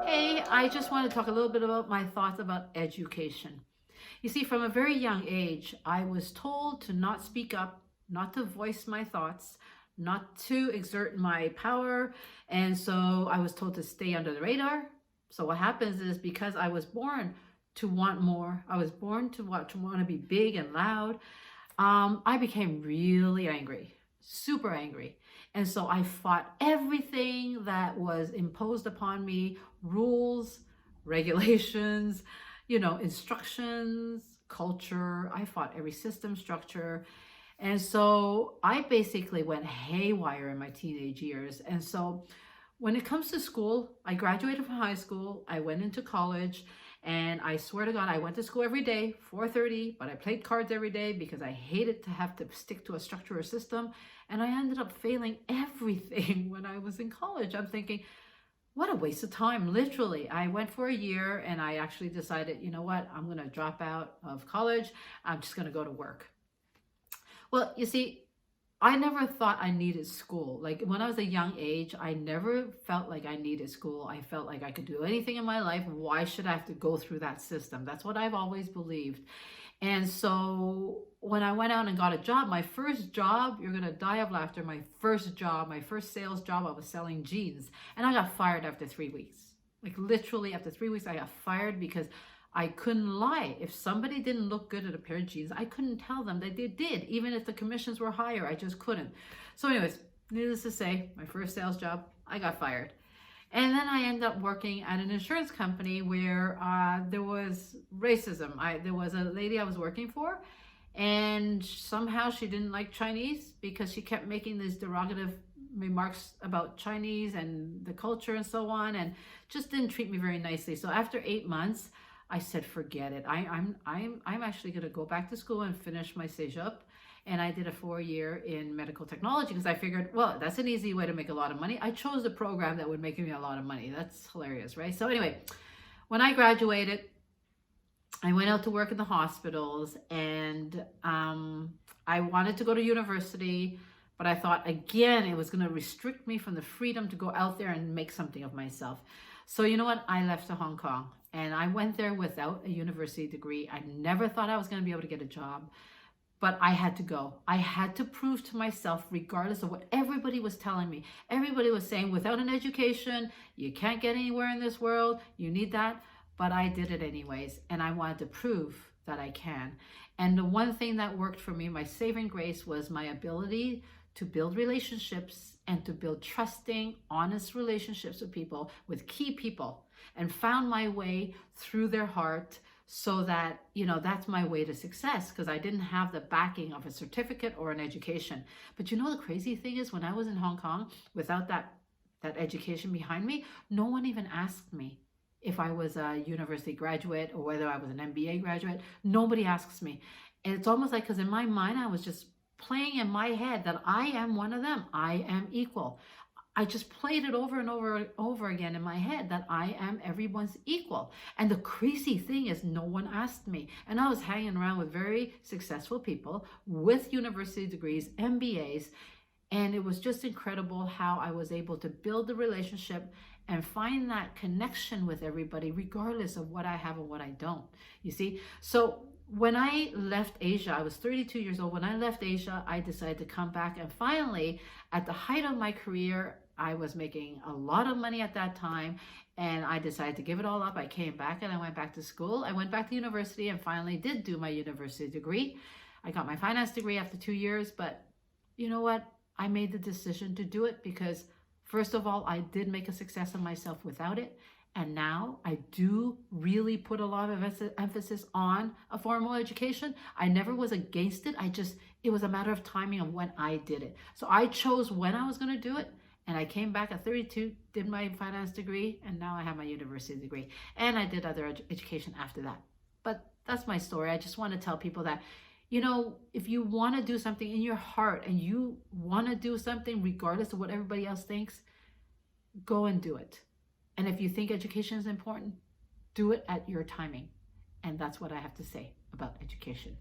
Hey, I just want to talk a little bit about my thoughts about education. You see, from a very young age, I was told to not speak up, not to voice my thoughts, not to exert my power. And so I was told to stay under the radar. So what happens is, because I was born to want more, I was born to want to be big and loud, I became really angry, super angry. And so I fought everything that was imposed upon me: rules, regulations, instructions, culture. I fought every system structure. And so I basically went haywire in my teenage years. And so when it comes to school, I graduated from high school, I went into college, and I swear to God, I went to school every day, 4:30, but I played cards every day because I hated to have to stick to a structure or system. And I ended up failing everything when I was in college. I'm thinking, what a waste of time. Literally, I went for a year and I actually decided, you know what, I'm going to drop out of college. I'm just going to go to work. Well, you see, I never thought I needed school. Like when I was a young age, I never felt like I needed school. I felt like I could do anything in my life. Why should I have to go through that system? That's what I've always believed. And so when I went out and got a job, my first job, you're going to die of laughter. My first job, my first sales job, I was selling jeans. And I got fired after 3 weeks. Like literally after 3 weeks, I got fired because I couldn't lie. If somebody didn't look good at a pair of jeans, I couldn't tell them that they did. Even if the commissions were higher, I just couldn't. So anyways, needless to say, my first sales job, I got fired. And then I ended up working at an insurance company where there was racism. There was a lady I was working for, and somehow she didn't like Chinese because she kept making these derogative remarks about Chinese and the culture and so on, and just didn't treat me very nicely. So after 8 months, I said, forget it. I'm actually going to go back to school and finish my cégep. And I did a 4-year in medical technology because I figured, well, that's an easy way to make a lot of money. I chose a program that would make me a lot of money. That's hilarious, right? So anyway, when I graduated, I went out to work in the hospitals, and I wanted to go to university, but I thought, again, it was going to restrict me from the freedom to go out there and make something of myself. So you know what? I left to Hong Kong, and I went there without a university degree. I never thought I was going to be able to get a job. But I had to go. I had to prove to myself, regardless of what everybody was telling me. Everybody was saying, without an education, you can't get anywhere in this world. You need that. But I did it anyways. And I wanted to prove that I can. And the one thing that worked for me, my saving grace, was my ability to build relationships and to build trusting, honest relationships with people, with key people, and found my way through their heart. So that, that's my way to success, because I didn't have the backing of a certificate or an education. But the crazy thing is, when I was in Hong Kong, without that education behind me, no one even asked me if I was a university graduate or whether I was an MBA graduate. Nobody asks me. And it's almost like, because in my mind, I was just playing in my head that I am one of them. I am equal. I just played it over and over and over again in my head that I am everyone's equal. And the crazy thing is, no one asked me. And I was hanging around with very successful people with university degrees, MBAs. And it was just incredible how I was able to build the relationship and find that connection with everybody, regardless of what I have and what I don't. You see? So when I left Asia, I was 32 years old. When I left Asia, I decided to come back. And finally, at the height of my career, I was making a lot of money at that time, and I decided to give it all up. I came back and I went back to school. I went back to university and finally did do my university degree. I got my finance degree after 2 years, but you know what? I made the decision to do it because, first of all, I did make a success of myself without it. And now I do really put a lot of emphasis on a formal education. I never was against it. It was a matter of timing of when I did it. So I chose when I was going to do it. And I came back at 32, did my finance degree, and now I have my university degree. And I did other education after that. But that's my story. I just want to tell people that, if you want to do something in your heart and you want to do something regardless of what everybody else thinks, go and do it. And if you think education is important, do it at your timing. And that's what I have to say about education.